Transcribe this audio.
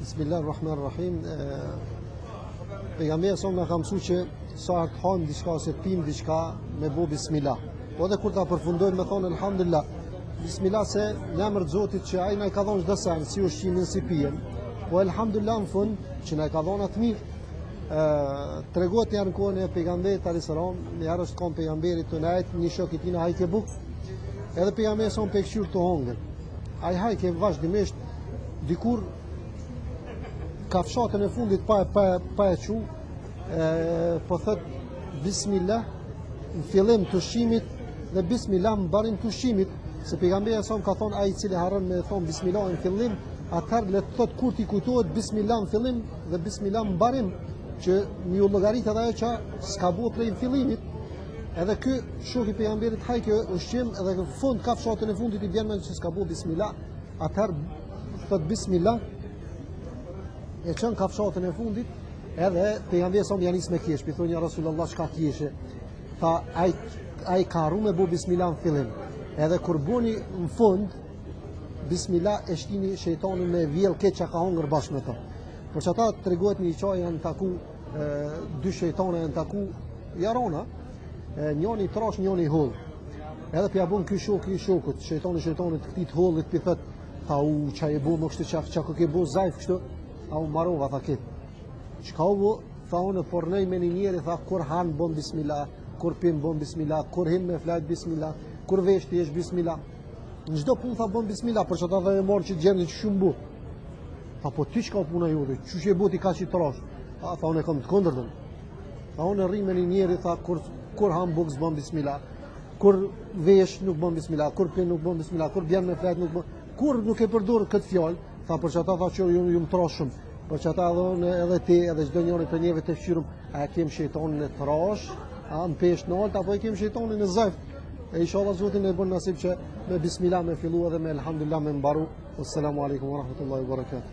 Bismillahirrahmanirrahim. Pejgamberi sa na ka mësuar që sa të hajmë diçka ose pim diçka me bu bismillah. Po edhe kur ta përfundojmë me thonë elhamdulillah. Bismillah se në emër të Zotit që ai na ka dhënë çdo sen, si ushqimin si pijen. Po elhamdulillah në fund që na ka dhënë atë mirë. Tregohet janë kohën e pejgamberit alayhis salam, në arës kon pejgamberit të najt një shok i tij na hajke buk. Edhe pejgamberi son pe këshir të hongër. Ai hajke vazhdimisht dikur kafshatën e fundit pa e qu, po thot bismillah në fillim të ushqimit dhe bismillah në mbarim të ushqimit, se pejgamberi sa ka thonë ai i cili harron me thon bismillah në fillim, atëherë le të thot kur ti kujtohet bismillah në fillim dhe bismillah në mbarim, që një llogarit edhe ajo që s'ka bu prej fillimit. Edhe ky shok i pejgamberit hajke ushqim edhe në fund kafshatën e fundit i bën mend që s'ka bu bismillah, atëherë thot bismillah e çon kafshatën e fundit, edhe pejgamberi sa janis me kesh, i thonë ja Rasulullah çka keshe. Tha ai ka harruar me bu bismillah në fillim. Edhe kur buni në fund bismillah e shtini shejtanin me vjell keq që ka hongër bashkë me to. Por që ata tregohet një çaj janë taku dy shejtane janë taku jarona, njëri trosh, njëri hull. Edhe pja bën ky shoku i shokut, shejtanit të këtij hullit pi thot, tha u çaj e bu më kështu çka ke bu zajf kështu. Au marova tha kit. Çka u tha unë por nej me një njeri tha kur han bon bismillah, kur pim bon bismillah, kur hin me flet bismillah, kur vesh ti jesh bismillah. Në çdo punë tha bon bismillah, për çata dhe e mor që gjendë që shumë bu. Tha po ti çka puna jote? Çuçi e buti kaq i trosh. Tha unë kam të kundërtën. Tha unë rri me një njeri tha kur han buk s'bon bismillah, kur vesh nuk bon bismillah, kur pim nuk bon bismillah, kur bjen me flet nuk bon. Kur nuk e përdor këtë fjalë, tha për çata tha që ju më trosh shumë. Për çata edhe ti edhe çdo njëri për njëve të fshirëm, a kem shejtonin e trosh, a në pesh nalt apo e kem shejtonin e zajf. E inshallah Zotin e bën nasib që me bismillah me fillu edhe me elhamdulillah me mbaru. Assalamu alaikum wa rahmatullahi wa barakatuh.